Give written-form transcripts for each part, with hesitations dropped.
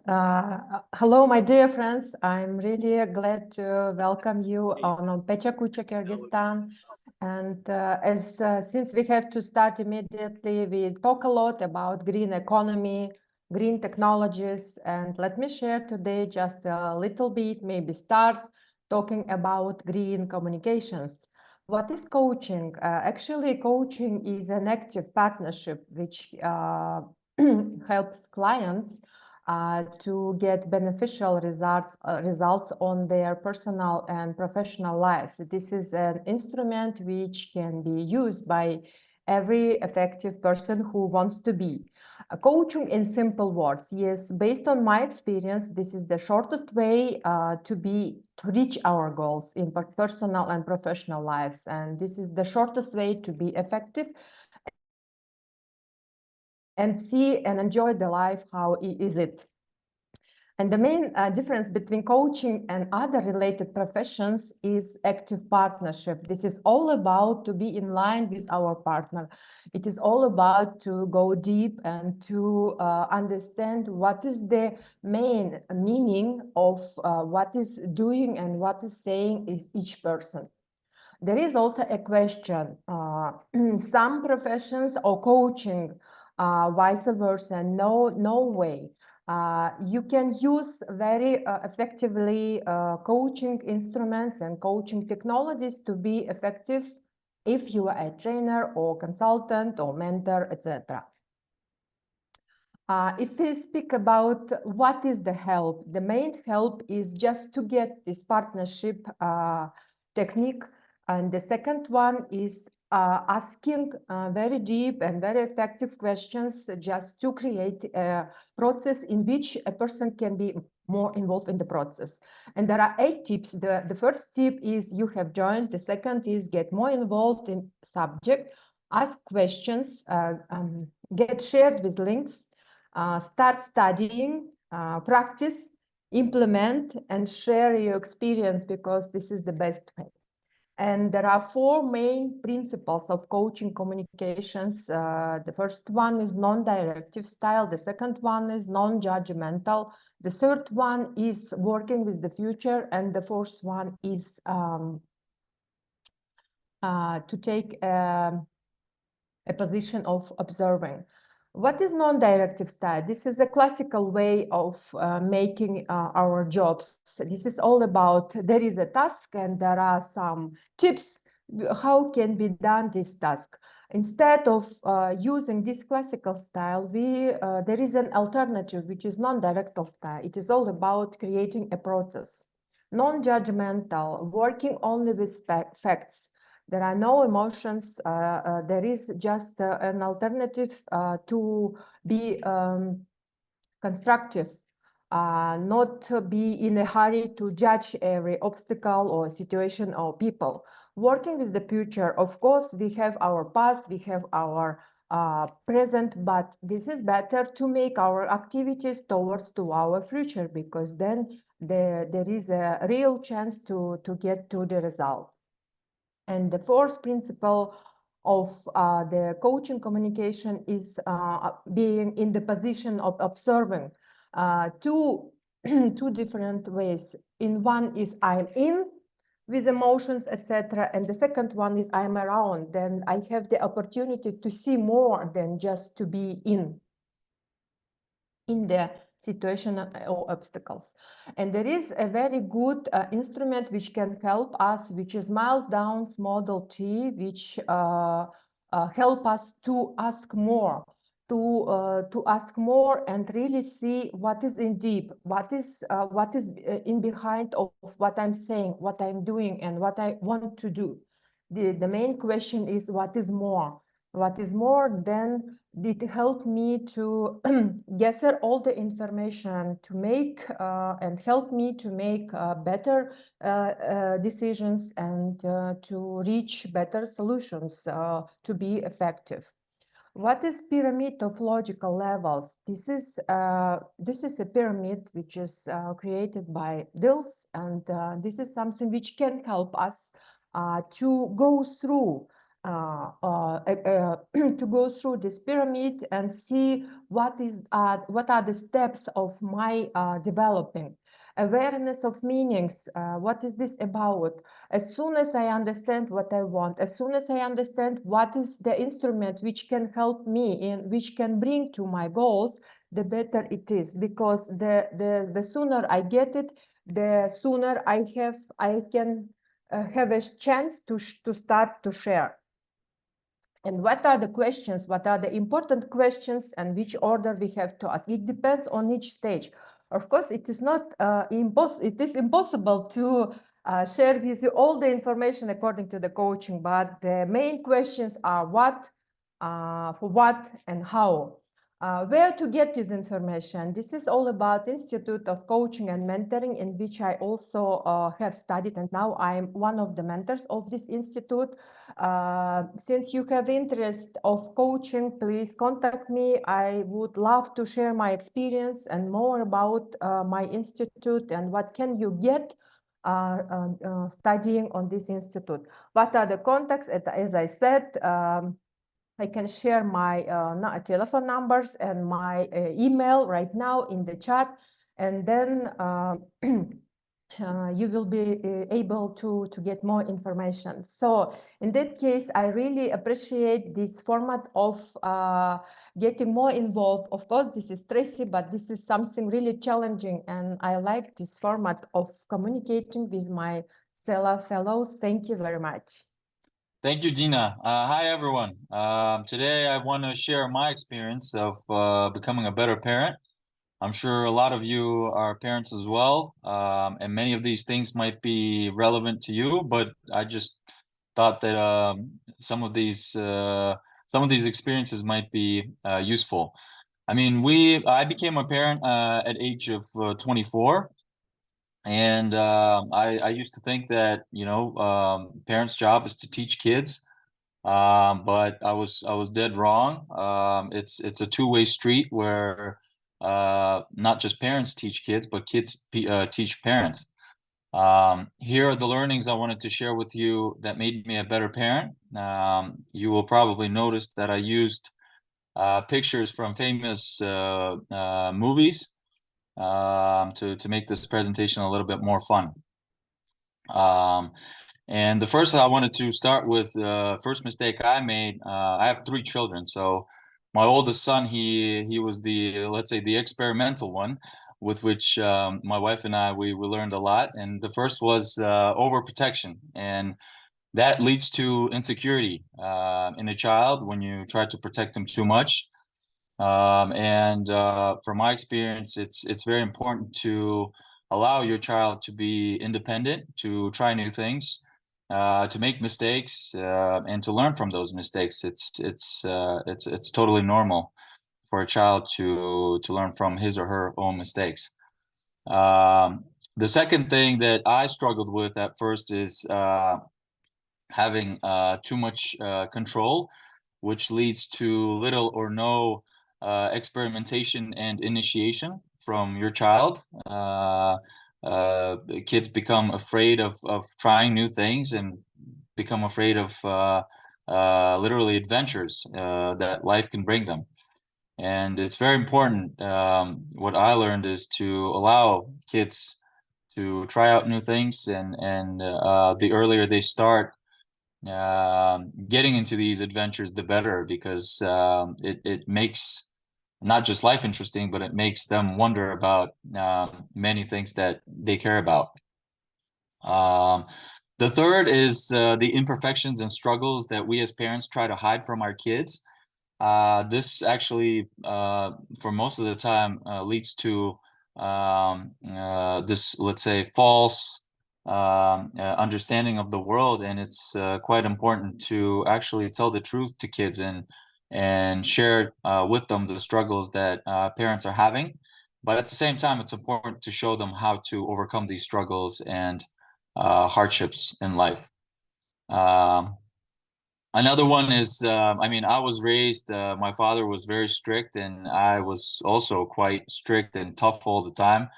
Hello, my dear friends. I'm really glad to welcome you on PechaKucha, Kyrgyzstan. And since we have to start immediately, we talk a lot about green economy, green technologies, and let me share today just a little bit, maybe start talking about green communications. What is coaching? Actually, coaching is an active partnership which helps clients to get beneficial results on their personal and professional lives. This is an instrument which can be used by every effective person who wants to be. Coaching in simple words, yes, based on my experience, this is the shortest way to reach our goals in personal and professional lives, and this is the shortest way to be effective and see and enjoy the life. How is it? And the main difference between coaching and other related professions is active partnership. This is all about to be in line with our partner. It is all about to go deep and to understand what is the main meaning of what is doing and what is saying is each person. There is also a question, some professions or coaching, vice versa, no way. You can use very effectively coaching instruments and coaching technologies to be effective if you are a trainer or consultant or mentor, etc. If we speak about what is the help, the main help is just to get this partnership technique. And the second one is asking very deep and very effective questions just to create a process in which a person can be more involved in the process. And there are 8 tips. The first tip is you have joined. The second is get more involved in subject, ask questions, get shared with links, start studying, practice, implement, and share your experience, because this is the best way. And there are 4 main principles of coaching communications. The first one is non-directive style. The second one is non-judgmental. The third one is working with the future. And the fourth one is to take a position of observing. What is non-directive style? This is a classical way of making our jobs. This is all about, there is a task and there are some tips how can be done this task. Instead of using this classical style, there is an alternative, which is non-directive style. It is all about creating a process. Non-judgmental, working only with facts. There are no emotions. There is just an alternative to be constructive, not to be in a hurry to judge every obstacle or situation or people. Working with the future, of course, we have our past, we have our present, but this is better to make our activities towards to our future, because then there is a real chance to get to the result. And the fourth principle of the coaching communication is being in the position of observing two different ways. In one is I'm in with emotions, etc. And the second one is I'm around. Then I have the opportunity to see more than just to be in the situation or obstacles. And there is a very good instrument which can help us, which is Miles Downs Model T, which help us to ask more, to ask more and really see what is in deep, what is in behind of what I'm saying, what I'm doing, and what I want to do. The main question is what is more? What is more? Then it helped me to gather all the information to make and help me to make better decisions and to reach better solutions to be effective. What is pyramid of logical levels? This is a pyramid which is created by Dills, and this is something which can help us to go through to go through this pyramid and see what are the steps of my developing. Awareness of meanings, what is this about? As soon as I understand what I want, as soon as I understand what is the instrument which can help me and which can bring to my goals, the better it is, because the sooner I get it, the sooner I can have a chance to start to share. And what are the questions? What are the important questions and which order we have to ask? It depends on each stage. Of course, it is not it is impossible to share with you all the information according to the coaching, but the main questions are what, for what, and how. Where to get this information? This is all about Institute of Coaching and Mentoring, in which I also have studied, and now I am one of the mentors of this institute. Since you have interest of coaching, please contact me. I would love to share my experience and more about my institute and what can you get studying on this institute. What are the contacts? As I said, I can share my telephone numbers and my email right now in the chat, and then you will be able to get more information. So in that case, I really appreciate this format of getting more involved. Of course, this is stressy, but this is something really challenging, and I like this format of communicating with my CELA fellows. Thank you very much. Thank you, Dina. Hi, everyone. Today, I want to share my experience of becoming a better parent. I'm sure a lot of you are parents as well, and many of these things might be relevant to you, but I just thought that some of these experiences might be useful. I mean, I became a parent at age of 24. And I used to think that, parents' job is to teach kids, but I was dead wrong. It's a two-way street where not just parents teach kids, but kids teach parents. Here are the learnings I wanted to share with you that made me a better parent. You will probably notice that I used pictures from famous movies to make this presentation a little bit more fun. And the first I wanted to start with, first mistake I made. I have 3 children, so my oldest son, he was let's say the experimental one, with which my wife and I we learned a lot. And the first was overprotection, and that leads to insecurity in a child when you try to protect them too much. From my experience, it's very important to allow your child to be independent, to try new things, to make mistakes, and to learn from those mistakes. It's totally normal for a child to learn from his or her own mistakes. The second thing that I struggled with at first is having too much control, which leads to little or no experimentation and initiation from your child. Kids become afraid of trying new things and become afraid of literally adventures that life can bring them. And it's very important. What I learned is to allow kids to try out new things, and the earlier they start getting into these adventures, the better, because it makes not just life interesting, but it makes them wonder about many things that they care about. The third is the imperfections and struggles that we as parents try to hide from our kids. This actually, for most of the time, leads to this, let's say, false understanding of the world, and it's quite important to actually tell the truth to kids and share with them the struggles that parents are having. But at the same time, it's important to show them how to overcome these struggles and hardships in life. Another one is, I mean, I was raised, my father was very strict, and I was also quite strict and tough all the time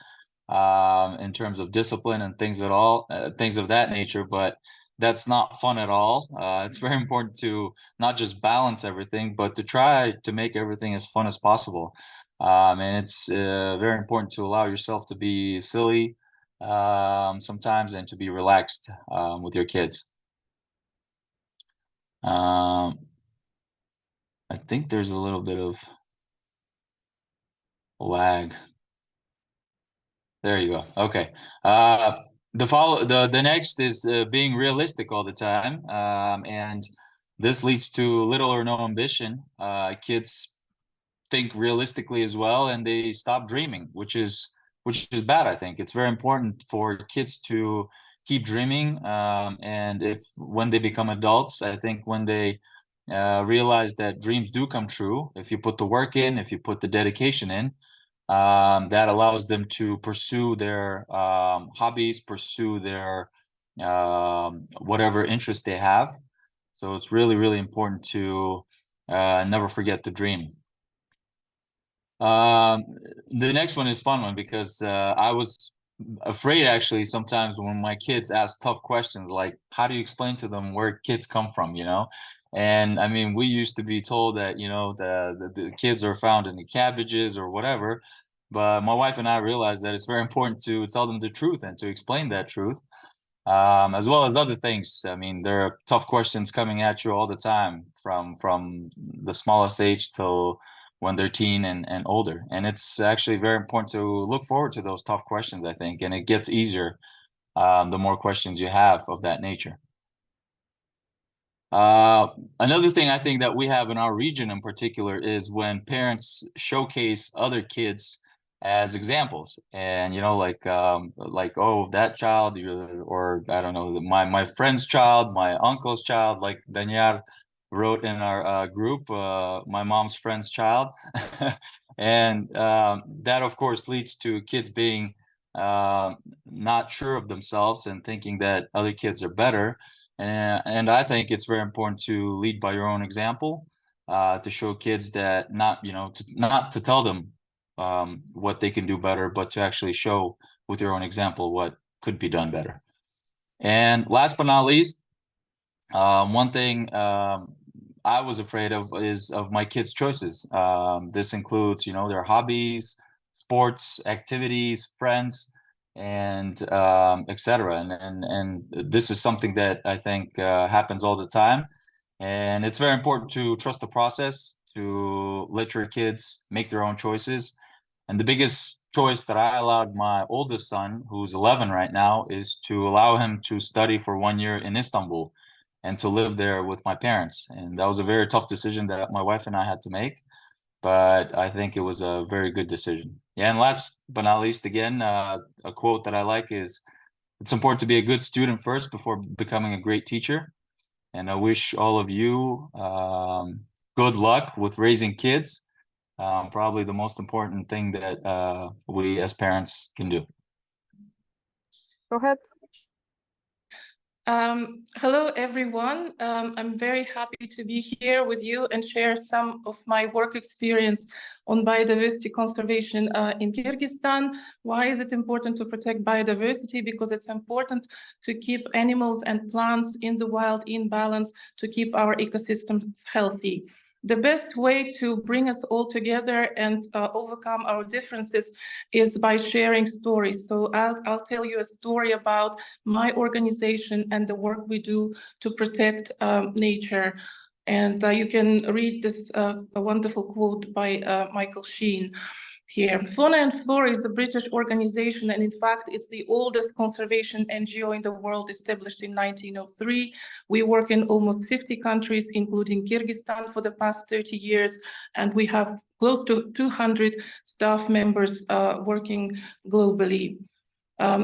in terms of discipline and things of that nature. But that's not fun at all. It's very important to not just balance everything, but to try to make everything as fun as possible. And it's very important to allow yourself to be silly sometimes and to be relaxed with your kids. I think there's a little bit of lag. There you go. Okay. The next is being realistic all the time, and this leads to little or no ambition. Kids think realistically as well, and they stop dreaming, which is bad. I think it's very important for kids to keep dreaming, and if when they become adults, I think when they realize that dreams do come true, if you put the work in, if you put the dedication in. That allows them to pursue their hobbies, pursue their whatever interest they have. So it's really, really important to never forget the dream. The next one is fun one because I was afraid actually sometimes when my kids ask tough questions like how do you explain to them where kids come from, you know? And I mean, we used to be told that, you know, the kids are found in the cabbages or whatever. But my wife and I realized that it's very important to tell them the truth and to explain that truth, as well as other things. I mean, there are tough questions coming at you all the time from the smallest age till when they're teen and older. And it's actually very important to look forward to those tough questions, I think. And it gets easier the more questions you have of that nature. Another thing I think that we have in our region in particular is when parents showcase other kids as examples, and you know, like oh, that child, or I don't know, my friend's child, my uncle's child, like Daniar wrote in our group, my mom's friend's child, and that of course leads to kids being not sure of themselves and thinking that other kids are better. And I think it's very important to lead by your own example, to show kids that not to tell them what they can do better, but to actually show with your own example what could be done better. And last but not least, one thing I was afraid of is of my kids' choices. This includes, you know, their hobbies, sports, activities, friends, and etc. And this is something that I think happens all the time, and it's very important to trust the process, to let your kids make their own choices. And the biggest choice that I allowed my oldest son, who's 11 right now, is to allow him to study for 1 year in Istanbul and to live there with my parents. And that was a very tough decision that my wife and I had to make, but I think it was a very good decision. Yeah, and last but not least, again, a quote that I like is, it's important to be a good student first before becoming a great teacher. And I wish all of you good luck with raising kids. Probably the most important thing that we as parents can do. Go ahead. Hello, everyone. I'm very happy to be here with you and share some of my work experience on biodiversity conservation in Kyrgyzstan. Why is it important to protect biodiversity? Because it's important to keep animals and plants in the wild in balance, to keep our ecosystems healthy. The best way to bring us all together and overcome our differences is by sharing stories. So I'll tell you a story about my organization and the work we do to protect nature. And you can read this a wonderful quote by Michael Sheen here. Fauna and Flora is a British organization, and in fact, it's the oldest conservation NGO in the world, established in 1903. We work in almost 50 countries, including Kyrgyzstan, for the past 30 years, and we have close to 200 staff members working globally.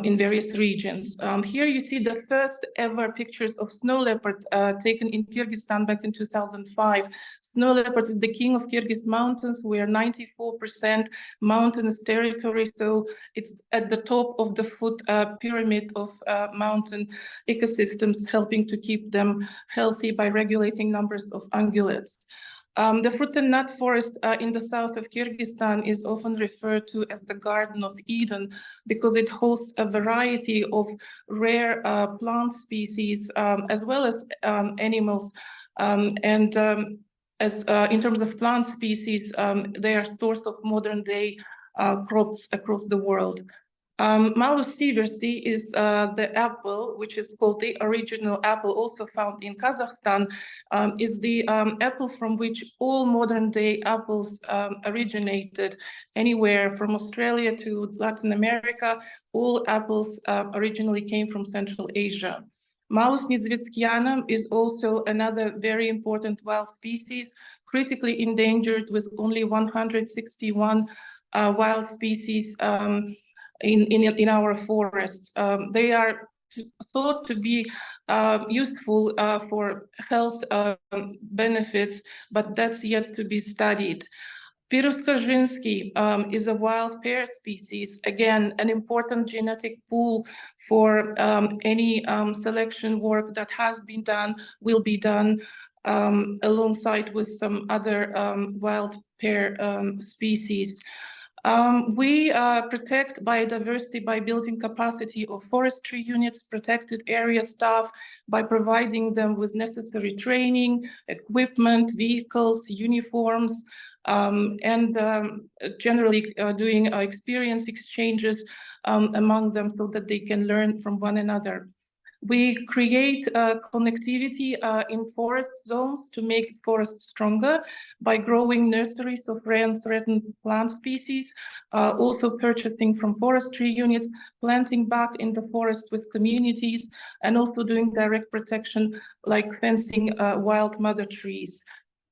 In various regions. Here you see the first ever pictures of snow leopard taken in Kyrgyzstan back in 2005. Snow leopard is the king of Kyrgyz mountains. We are 94% mountainous territory, so it's at the top of the food pyramid of mountain ecosystems, helping to keep them healthy by regulating numbers of ungulates. The fruit and nut forest in the south of Kyrgyzstan is often referred to as the Garden of Eden because it hosts a variety of rare plant species as well as animals. As in terms of plant species, they are source of modern-day crops across the world. Malus sieversi is the apple, which is called the original apple, also found in Kazakhstan, is the apple from which all modern-day apples originated. Anywhere from Australia to Latin America, all apples originally came from Central Asia. Malus niedzwieckiana is also another very important wild species, critically endangered with only 161 wild species in our forests. They are thought to be useful for health benefits, but that's yet to be studied. Piruskazhinsky is a wild pear species, again, an important genetic pool for any selection work that has been done, will be done alongside with some other wild pear species. We protect biodiversity by building capacity of forestry units, protected area staff, by providing them with necessary training, equipment, vehicles, uniforms, and generally doing experience exchanges among them so that they can learn from one another. We create connectivity in forest zones to make forests stronger by growing nurseries of rare and threatened plant species, also purchasing from forestry units, planting back in the forest with communities, and also doing direct protection like fencing wild mother trees.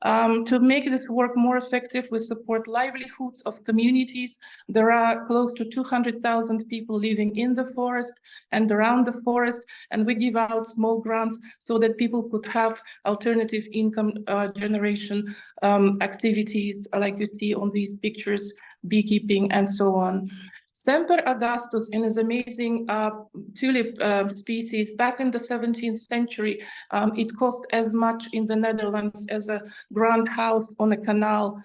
To make this work more effective, we support livelihoods of communities. There are close to 200,000 people living in the forest and around the forest, and we give out small grants so that people could have alternative income generation activities, like you see on these pictures, beekeeping and so on. Semper Augustus in his amazing tulip species back in the 17th century, it cost as much in the Netherlands as a grand house on a canal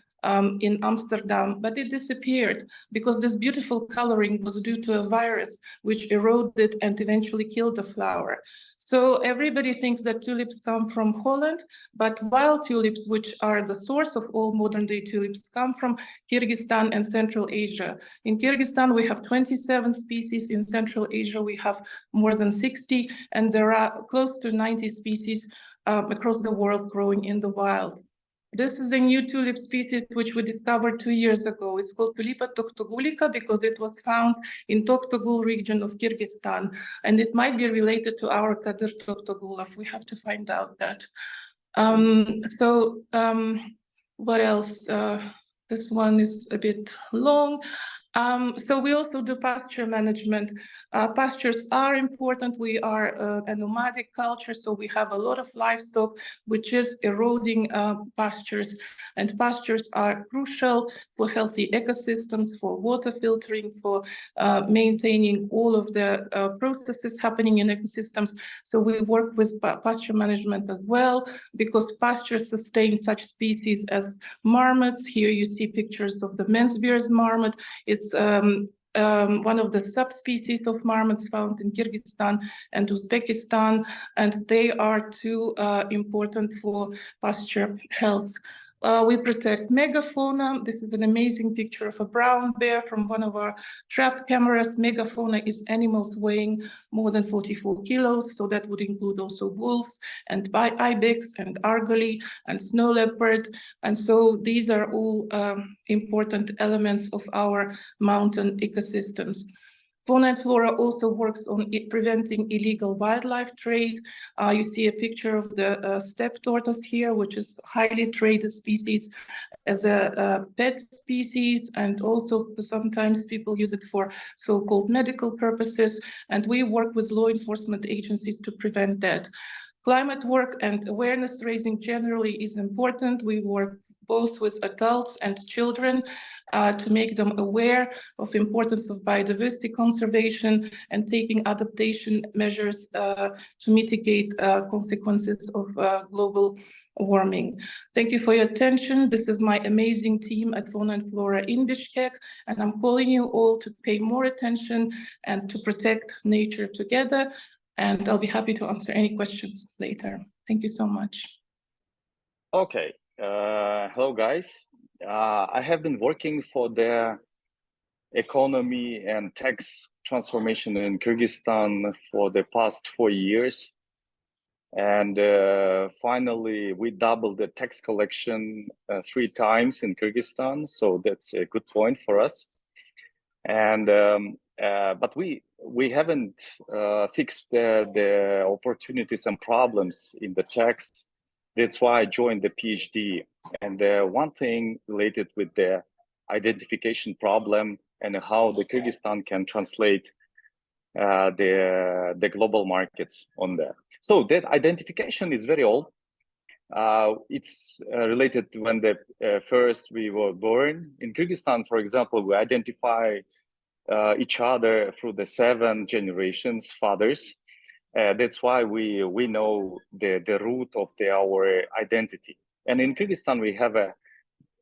in Amsterdam, but it disappeared because this beautiful coloring was due to a virus which eroded and eventually killed the flower. So everybody thinks that tulips come from Holland, but wild tulips, which are the source of all modern day tulips, come from Kyrgyzstan and Central Asia. In Kyrgyzstan, we have 27 species. In Central Asia, we have more than 60, and there are close to 90 species across the world growing in the wild. This is a new tulip species which we discovered 2 years ago. It's called Tulipa toktogulica because it was found in Toktogul region of Kyrgyzstan, and it might be related to our Kadir Toktogulov. We have to find out that. What else? This one is a bit long. So we also do pasture management. Pastures are important. We are a nomadic culture, so we have a lot of livestock, which is eroding pastures. And pastures are crucial for healthy ecosystems, for water filtering, for maintaining all of the processes happening in ecosystems. So we work with pasture management as well, because pastures sustain such species as marmots. Here you see pictures of the Mensbeer's marmot. It's one of the subspecies of marmots found in Kyrgyzstan and Uzbekistan, and they are too important for pasture health. We protect megafauna. This is an amazing picture of a brown bear from one of our trap cameras. Megafauna is animals weighing more than 44 kilos, so that would include also wolves and ibex and argali and snow leopard. And so these are all important elements of our mountain ecosystems. Fauna and Flora also works on preventing illegal wildlife trade. You see a picture of the steppe tortoise here, which is a highly traded species as a pet species, and also sometimes people use it for so-called medical purposes, and we work with law enforcement agencies to prevent that. Climate work and awareness raising generally is important. We work both with adults and children, to make them aware of the importance of biodiversity conservation and taking adaptation measures to mitigate consequences of global warming. Thank you for your attention. This is my amazing team at Fauna and Flora in Bishkek, and I'm calling you all to pay more attention and to protect nature together. And I'll be happy to answer any questions later. Thank you so much. Okay, hello guys. I have been working for the economy and tax transformation in Kyrgyzstan for the past 4 years. And finally, we doubled the tax collection 3 times in Kyrgyzstan. So that's a good point for us. And but we haven't fixed the opportunities and problems in the tax. That's why I joined the PhD. And one thing related with the identification problem and how the Kyrgyzstan can translate the global markets on that. So that identification is very old. It's related to when first we were born. In Kyrgyzstan, for example, we identify each other through the 7 generations, fathers. That's why we know the root of our identity. And in Kyrgyzstan, we have a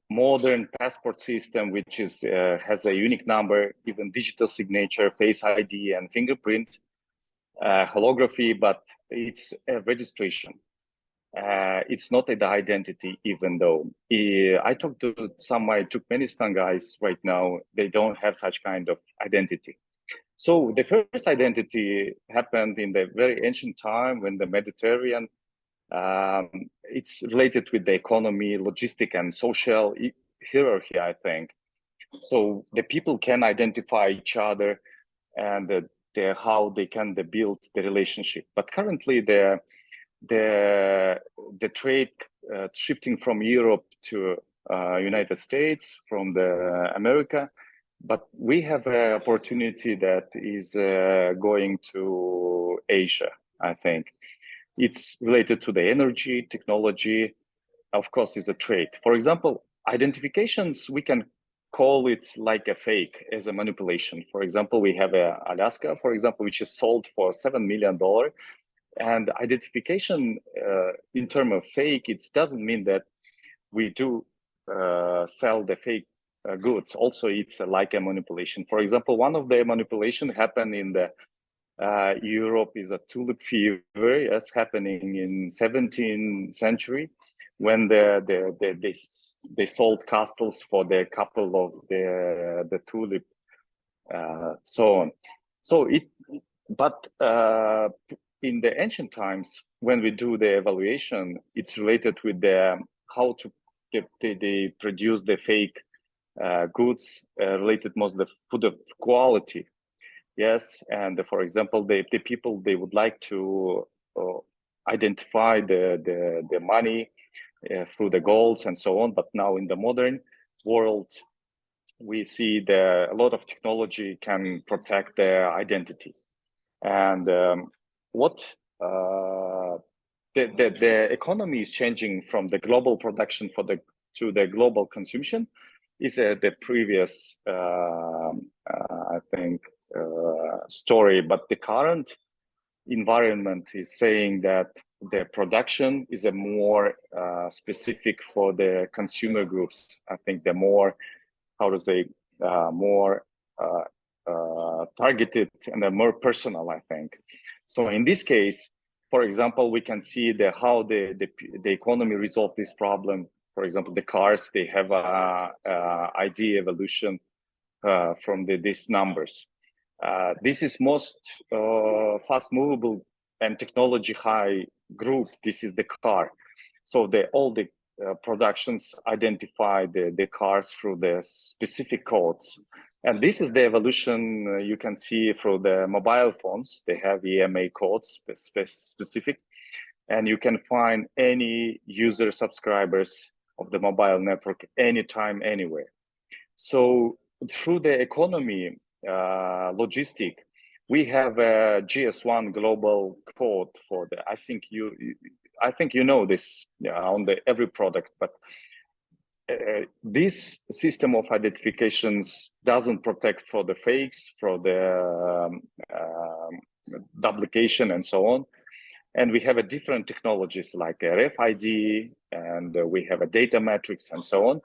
modern passport system, which is has a unique number, even digital signature, face ID, and fingerprint, holography, but it's a registration. It's not an identity, even though I talked to some my Turkmenistan guys right now, they don't have such kind of identity. So the first identity happened in the very ancient time when the Mediterranean, it's related with the economy, logistic, and social hierarchy, I think. So the people can identify each other and how they can build the relationship. But currently, the trade shifting from Europe to United States, from the America, but we have an opportunity that is going to Asia, I think. It's related to the energy, technology, of course, is a trade. For example, identifications, we can call it like a fake as a manipulation. For example, we have Alaska, for example, which is sold for $7 million. And identification in terms of fake, it doesn't mean that we do sell the fake goods. Also, it's like a manipulation. For example, one of the manipulation happened in the Europe is a tulip fever, yes, happening in 17th century when they sold castles for the couple of the tulip, so on. So in the ancient times, when we do the evaluation, it's related with how they produce the fake goods related most to the food of quality. Yes, and for example, the people, they would like to identify the money through the golds and so on. But now in the modern world, we see a lot of technology can protect their identity. And the economy is changing from the global production to the global consumption is the previous, I think, story. But the current environment is saying that the production is a more specific for the consumer groups. I think the more, how to say, more targeted and more personal, I think. So in this case, for example, we can see how the economy resolved this problem. For example, the cars, they have ID evolution from these numbers. This is most fast movable and technology high group. This is the car. So all the productions identify the cars through the specific codes. And this is the evolution you can see through the mobile phones. They have EMA codes specific, and you can find any user subscribers of the mobile network anytime, anywhere. So through the economy, logistic, we have a GS1 global code for I think you know this on every product, but this system of identifications doesn't protect for the fakes, for the duplication and so on. And we have a different technologies like RFID, and we have a data matrix and so on.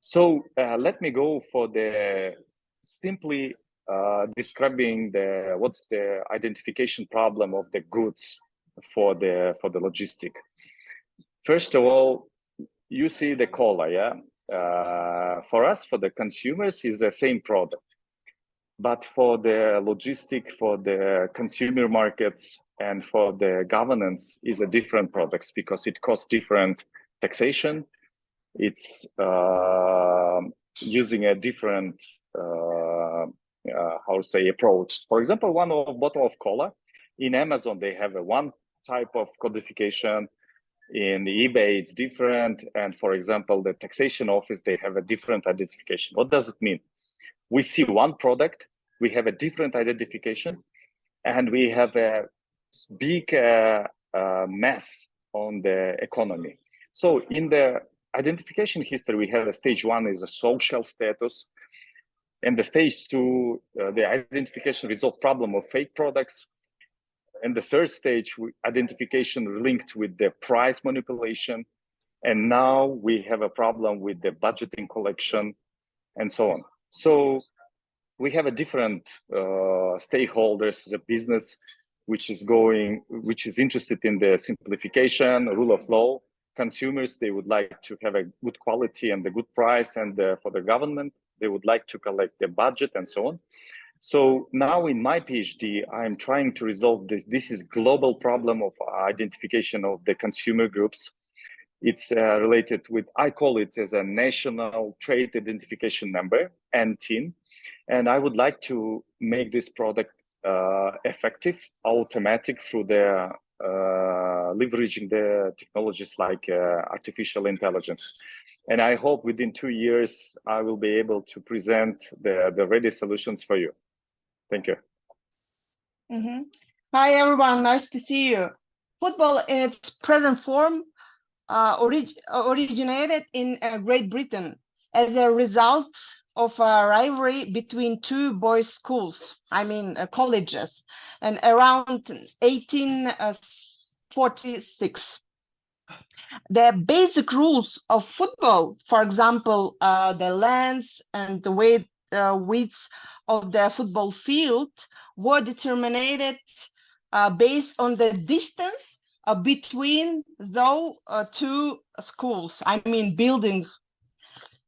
So let me go for the simply describing what's the identification problem of the goods for the logistic. First of all, you see the cola, yeah? For us, for the consumers, is the same product. But for the logistic, for the consumer markets, and for the governance is a different products because it costs different taxation. It's using a different, how to say, approach. For example, one bottle of cola, in Amazon, they have one type of codification. In eBay, it's different. And for example, the taxation office, they have a different identification. What does it mean? We see one product, we have a different identification, and we have a big mess on the economy. So in the identification history, we have a stage one is a social status, and the stage two, the identification resolve problem of fake products. And the third stage, identification linked with the price manipulation. And now we have a problem with the budgeting collection and so on. So we have a different stakeholders, the business, which is interested in the simplification, rule of law. Consumers, they would like to have a good quality and a good price. And for the government, they would like to collect the budget and so on. So now in my PhD, I'm trying to resolve this. This is global problem of identification of the consumer groups. It's related with, I call it as a national trade identification number, NTIN. And I would like to make this product effective, automatic through the leveraging the technologies like artificial intelligence. And I hope within 2 years, I will be able to present the ready solutions for you. Thank you. Hi, everyone. Nice to see you. Football in its present form originated in Great Britain as a result of a rivalry between two boys' schools, colleges, and around 1846. The basic rules of football, for example, the length and the width of the football field, were determined based on the distance between those two schools.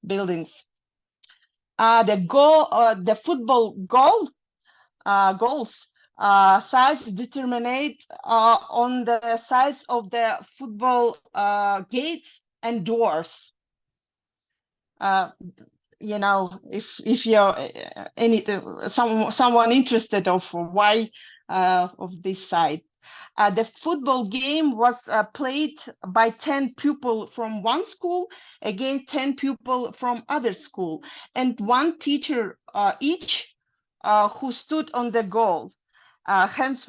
Buildings. The football goals size determined on the size of the football gates and doors. If you're someone interested of why of this side. The football game was played by 10 pupils from one school, again 10 pupils from other school, and one teacher each who stood on the goal, hence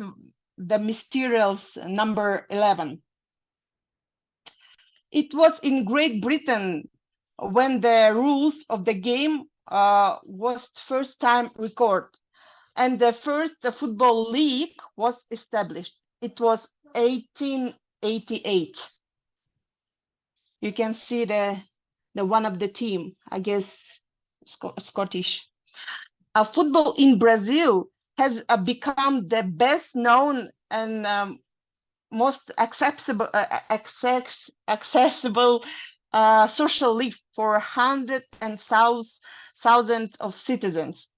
the mysterious number 11. It was in Great Britain when the rules of the game was first time recorded, and the first football league was established. It was 1888. You can see the one of the team, I guess, Scottish. Football in Brazil has become the best known and most accessible social league for hundreds and thousands of citizens,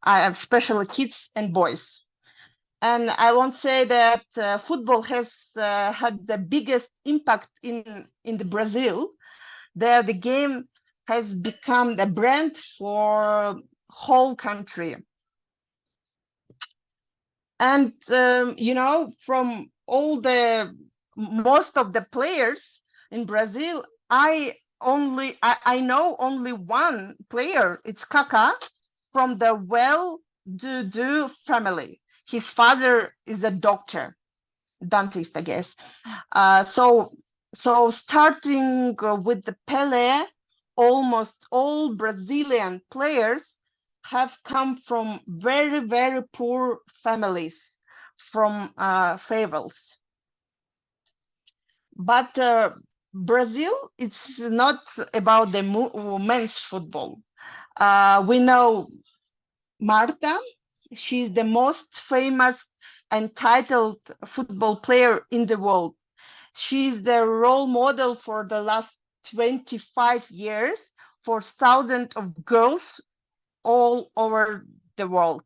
especially kids and boys. And I won't say that football has had the biggest impact in the Brazil. There, the game has become the brand for whole country. And from most of the players in Brazil, I know only one player. It's Kaká from the well-to-do family. His father is a doctor, dentist, I guess. So starting with the Pelé, almost all Brazilian players have come from very, very poor families, from favels. But Brazil, it's not about the men's football. We know Marta, she's the most famous and titled football player in the world. She's the role model for the last 25 years for thousands of girls all over the world.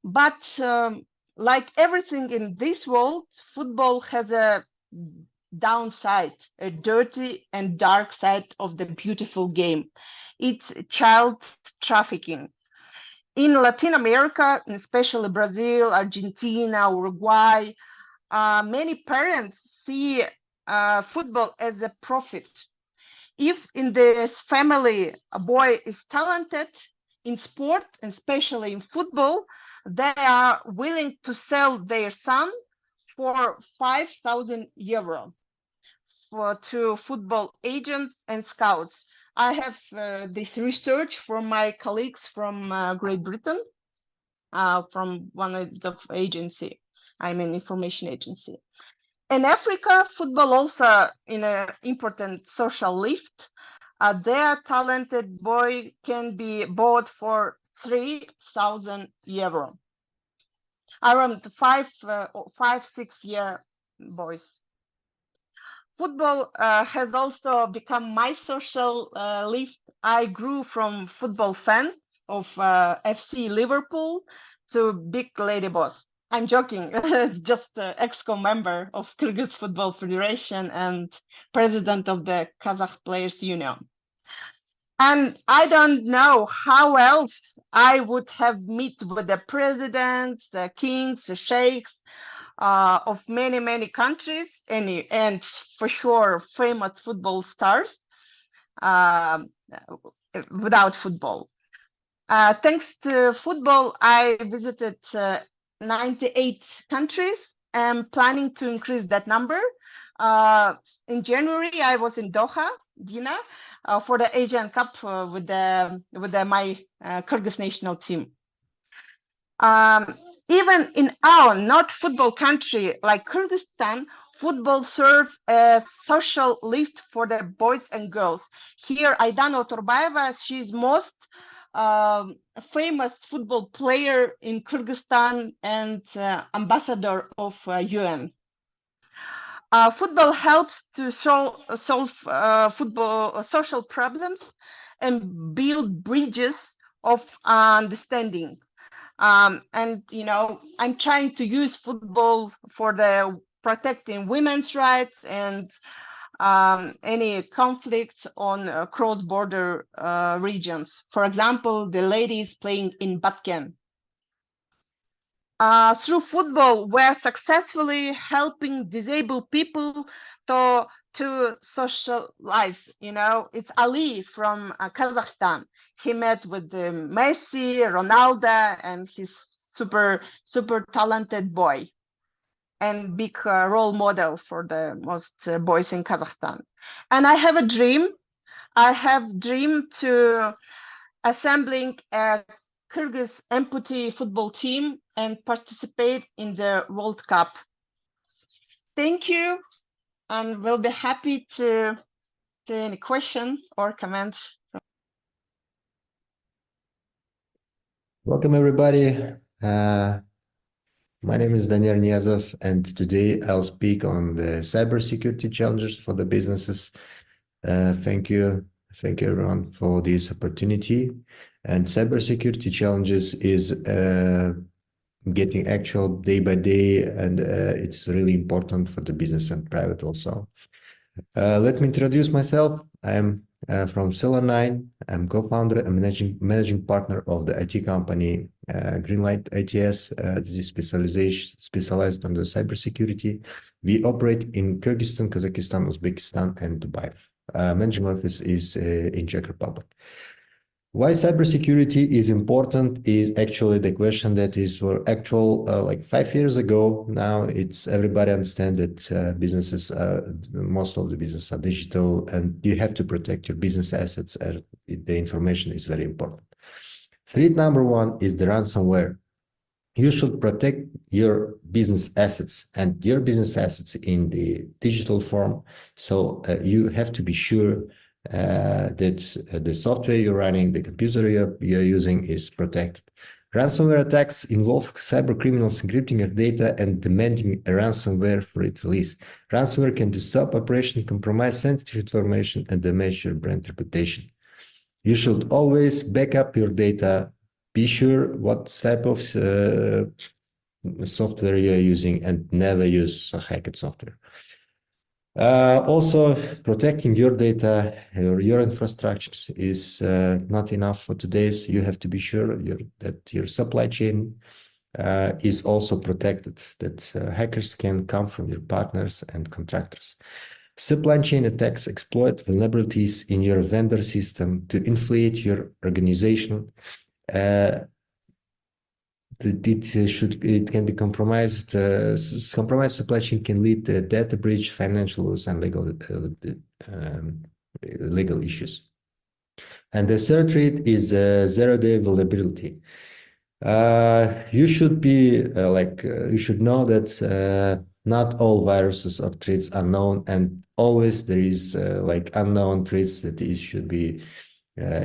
But like everything in this world, football has a downside, a dirty and dark side of the beautiful game. It's child trafficking. In Latin America, especially Brazil, Argentina, Uruguay, many parents see football as a profit. If in this family a boy is talented in sport, and especially in football, they are willing to sell their son for 5,000 euro to football agents and scouts. I have this research from my colleagues from Great Britain, from one of the agency, I mean information agency. In Africa, football also in an important social lift. Their talented boy can be bought for 3,000 euro. Around 5-6 year boys. Football has also become my social lift. I grew from football fan of FC Liverpool to big lady boss. I'm joking, just ex-co member of Kyrgyz Football Federation and president of the Kazakh Players Union. And I don't know how else I would have met with the presidents, the kings, the sheikhs of many, many countries, and for sure famous football stars without football. Thanks to football, I visited 98 countries. I'm planning to increase that number. In January, I was in Doha, Dina, for the Asian Cup with my Kyrgyz national team. Even in our not football country like Kyrgyzstan, football serves a social lift for the boys and girls. Here, Aidana Oturbaeva, she's most famous football player in Kyrgyzstan and ambassador of UN. Football helps to solve football social problems and build bridges of understanding. And you know, I'm trying to use football for the protecting women's rights and any conflicts on cross-border regions. For example, the ladies playing in Batken. Through football, we're successfully helping disabled people to socialize. You know, it's Ali from Kazakhstan. He met with Messi, Ronaldo, and his super talented boy, and big role model for the most boys in Kazakhstan. And I have a dream. I have dream to assembling a Kyrgyz amputee football team and participate in the World Cup. Thank you, and we'll be happy to any question or comments. Welcome, everybody. My name is Daniar Niazov, and today I'll speak on the cybersecurity challenges for the businesses. Thank you, everyone, for this opportunity. And cybersecurity challenges is getting actual day by day, and it's really important for the business and private also. Let me introduce myself. I'm from CELA 9. I'm co-founder and managing partner of the IT company Greenlight ITS. This is specialized on the cybersecurity. We operate in Kyrgyzstan, Kazakhstan, Uzbekistan, and Dubai. Managing office is in Czech Republic. Why cybersecurity is important is actually the question that is for actual like 5 years ago. Now it's everybody understand that businesses, most of the businesses are digital, and you have to protect your business assets, and the information is very important. Threat number one is the ransomware. You should protect your business assets and your business assets in the digital form. So you have to be sure that the software you're running, the computer you're using is protected. Ransomware attacks involve cyber criminals encrypting your data and demanding a ransomware for its release. Ransomware can disrupt operation, compromise sensitive information, and damage your brand reputation. You should always back up your data. Be sure what type of software you're using, and never use hacked software. Also, protecting your data, your infrastructures is not enough for today's. You have to be sure that your supply chain is also protected, that hackers can come from your partners and contractors. Supply chain attacks exploit vulnerabilities in your vendor system to inflate your organization. It can be compromised. Compromised supply chain can lead to data breach, financial loss, and legal issues. And the third threat is zero-day vulnerability. You should be you should know that not all viruses or threats are known, and always there is unknown threats that should be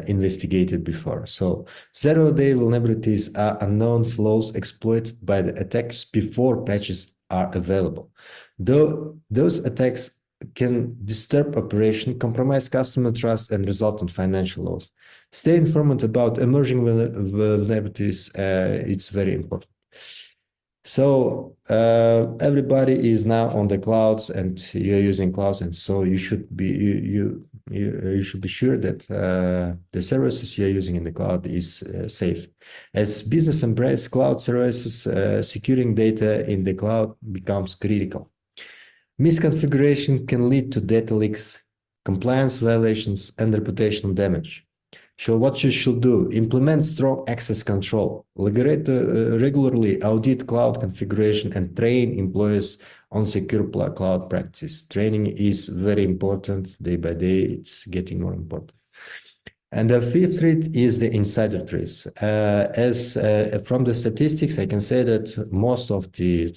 investigated before. So zero-day vulnerabilities are unknown flaws exploited by the attackers before patches are available. Though those attacks can disturb operation, compromise customer trust, and result in financial loss. Stay informed about emerging vulnerabilities. It's very important. So everybody is now on the clouds, and you're using clouds, and so you should be you should be sure that the services you're using in the cloud is safe. As business embrace cloud services, securing data in the cloud becomes critical. Misconfiguration can lead to data leaks, compliance violations, and reputational damage. So what you should do: implement strong access control, regularly audit cloud configuration, and train employees on secure cloud practices. Training is very important. Day by day, it's getting more important. And the fifth threat is the insider threats. From the statistics, I can say that most of the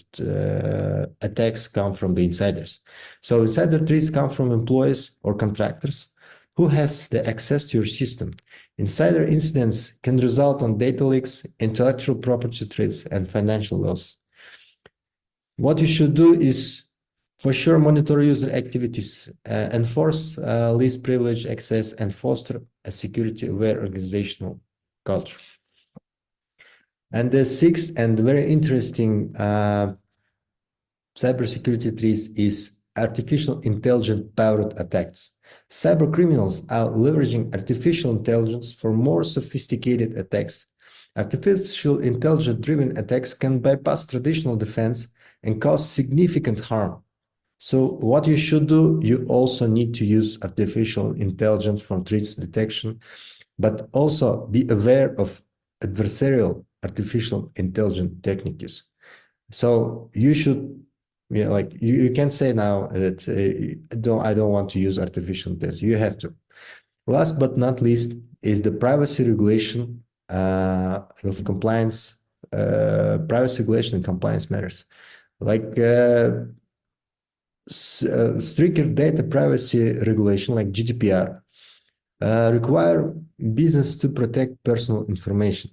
attacks come from the insiders. So insider threats come from employees or contractors who has the access to your system. Insider incidents can result in data leaks, intellectual property threats, and financial loss. What you should do is, for sure, monitor user activities, enforce least privilege access, and foster a security-aware organizational culture. And the sixth and very interesting cybersecurity threat is artificial intelligence-powered attacks. Cyber criminals are leveraging artificial intelligence for more sophisticated attacks. Artificial intelligence-driven attacks can bypass traditional defense and cause significant harm. So what you should do, you also need to use artificial intelligence for threats detection, but also be aware of adversarial artificial intelligence techniques. So you should, you can't say now that I don't want to use artificial intelligence. You have to. Last but not least is the privacy regulation of compliance, privacy regulation and compliance matters. Stricter data privacy regulation like GDPR require business to protect personal information.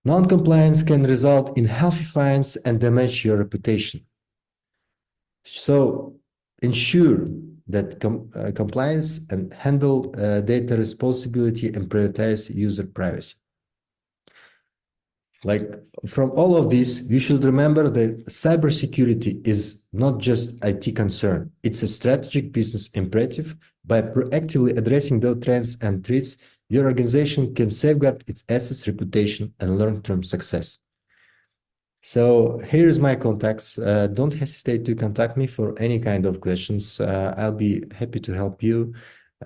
Non-compliance can result in healthy fines and damage your reputation. So ensure that compliance and handle data responsibility and prioritize user privacy. From all of this, you should remember that cybersecurity is not just IT concern. It's a strategic business imperative. By proactively addressing those trends and threats, your organization can safeguard its assets, reputation, and long-term success. So here's my contacts. Don't hesitate to contact me for any kind of questions. I'll be happy to help you.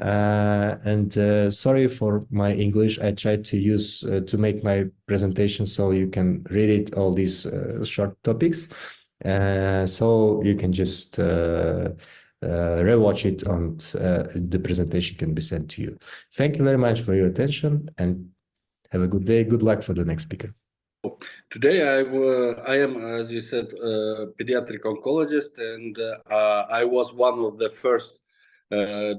Sorry for my English. I tried to use to make my presentation so you can read it, all these short topics. So you can just rewatch it and the presentation can be sent to you. Thank you very much for your attention and have a good day. Good luck for the next speaker. Today I am, as you said, a pediatric oncologist, and I was one of the first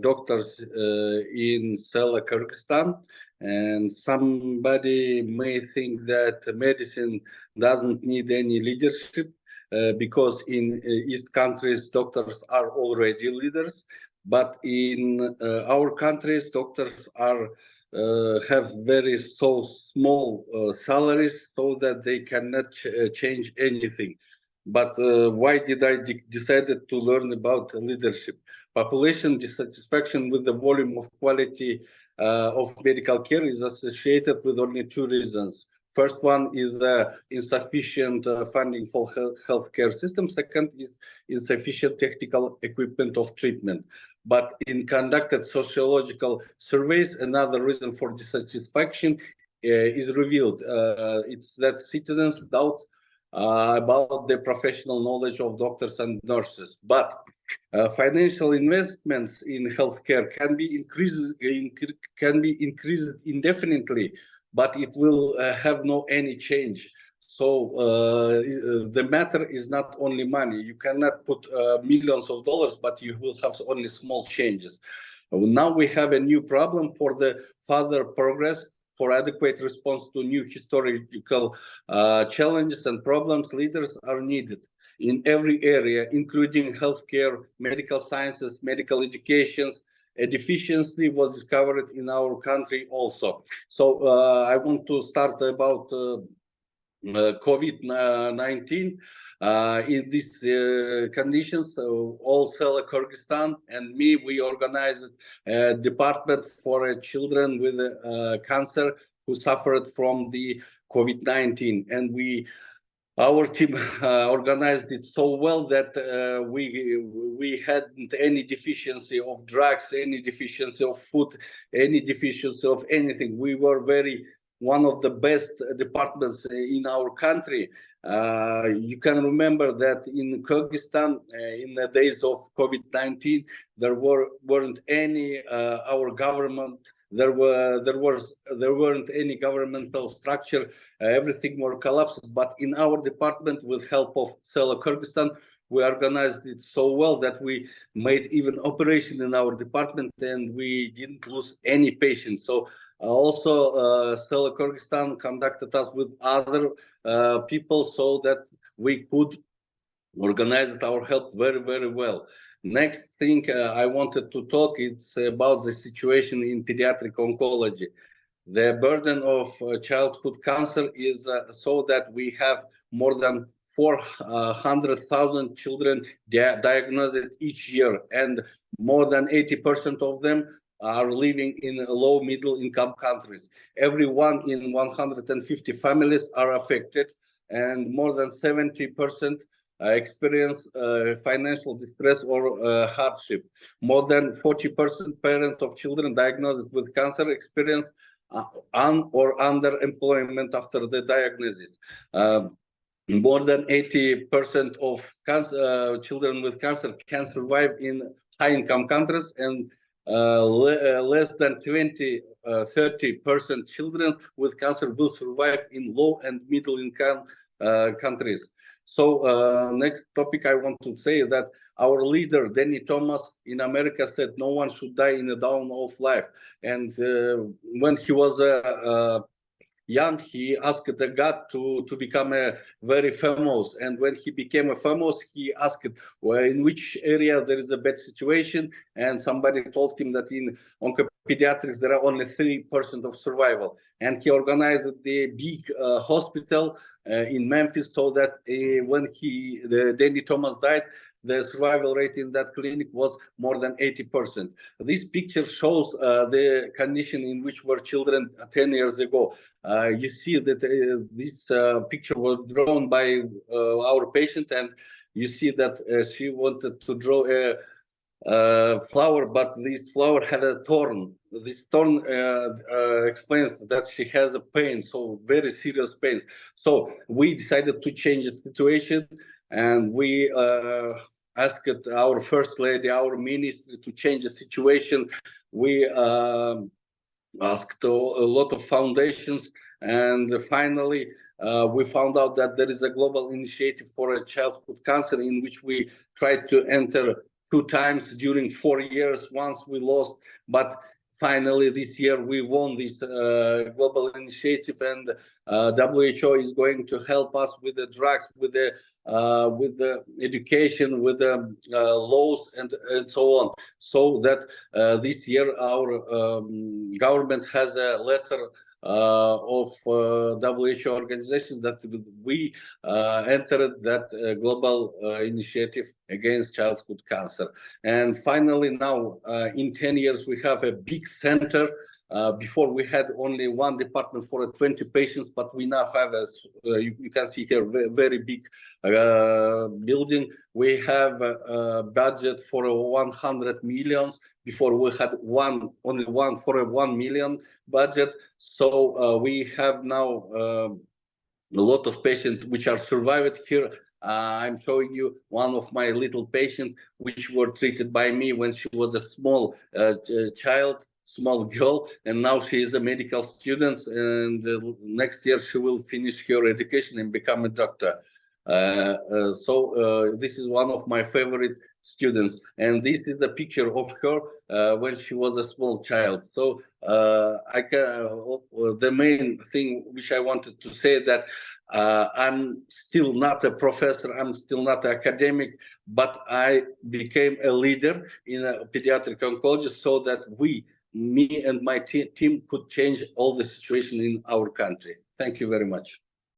doctors in CELA Kyrgyzstan. And somebody may think that medicine doesn't need any leadership because in East countries doctors are already leaders, but in our countries doctors are have very small salaries so that they cannot change anything. But why did I decided to learn about leadership? Population dissatisfaction with the volume of quality of medical care is associated with only two reasons. First one is insufficient funding for healthcare system. Second is insufficient technical equipment of treatment. But in conducted sociological surveys, another reason for dissatisfaction is revealed. It's that citizens doubt about the professional knowledge of doctors and nurses. But financial investments in healthcare can be increased indefinitely, but it will have no any change. So the matter is not only money. You cannot put millions of dollars, but you will have only small changes. Now we have a new problem for the further progress, for adequate response to new historical challenges and problems. Leaders are needed in every area, including healthcare, medical sciences, medical educations. A deficiency was discovered in our country also. So I want to start about COVID-19. In these conditions, all CELA Kyrgyzstan and me, we organized a department for children with cancer who suffered from the COVID-19. And our team organized it so well that we hadn't any deficiency of drugs, any deficiency of food, any deficiency of anything. We were one of the best departments in our country. You can remember that in Kyrgyzstan, in the days of COVID-19, there weren't any our government. There weren't any governmental structure. Everything were collapsed. But in our department, with help of CELA Kyrgyzstan, we organized it so well that we made even operation in our department, and we didn't lose any patients. So also CELA Kyrgyzstan conducted us with other people so that we could organize our health very, very well. Next thing I wanted to talk is about the situation in pediatric oncology. The burden of childhood cancer is so that we have more than 400,000 children diagnosed each year, and more than 80% of them are living in low middle income countries. Every 1 in 150 families are affected, and more than 70% experience financial distress or hardship. More than 40% parents of children diagnosed with cancer experience or underemployment after the diagnosis. More than 80% of children with cancer can survive in high-income countries, and less than 30% children with cancer will survive in low and middle-income countries. So next topic I want to say is that our leader, Danny Thomas, in America said no one should die in the dawn of life. And when he was young, he asked the God to become very famous. And when he became famous, he asked, well, in which area there is a bad situation. And somebody told him that in oncopediatrics, there are only 3% of survival. And he organized the big hospital in Memphis, so that when Danny Thomas died, the survival rate in that clinic was more than 80%. This picture shows the condition in which were children 10 years ago. You see that this picture was drawn by our patient, and you see that she wanted to draw flower, but this flower had a thorn. This thorn explains that she has a pain, so very serious pains. So we decided to change the situation, and we asked our first lady, our ministry, to change the situation. We asked a lot of foundations, and finally we found out that there is a global initiative for a childhood cancer, in which we tried to enter 2 times during 4 years. Once we lost, but finally this year we won this global initiative, and WHO is going to help us with the drugs, with the education, with the laws, and so on, so that this year our government has a letter of WHO organizations that we entered that global initiative against childhood cancer. And finally now, in 10 years, we have a big center. Before we had only 1 department for 20 patients, but we now have a, you can see here, very big building. We have a budget for 100 million. Before we had only one for a 1 million budget. So we have now a lot of patients which are survived here. I'm showing you one of my little patients which were treated by me when she was a small child, small girl, and now she is a medical student, and next year she will finish her education and become a doctor. So this is one of my favorite students, and this is the picture of her when she was a small child. So the main thing which I wanted to say that I'm still not a professor, I'm still not an academic, but I became a leader in a pediatric oncology, so that me and my team could change all the situation in our country. Thank you very much.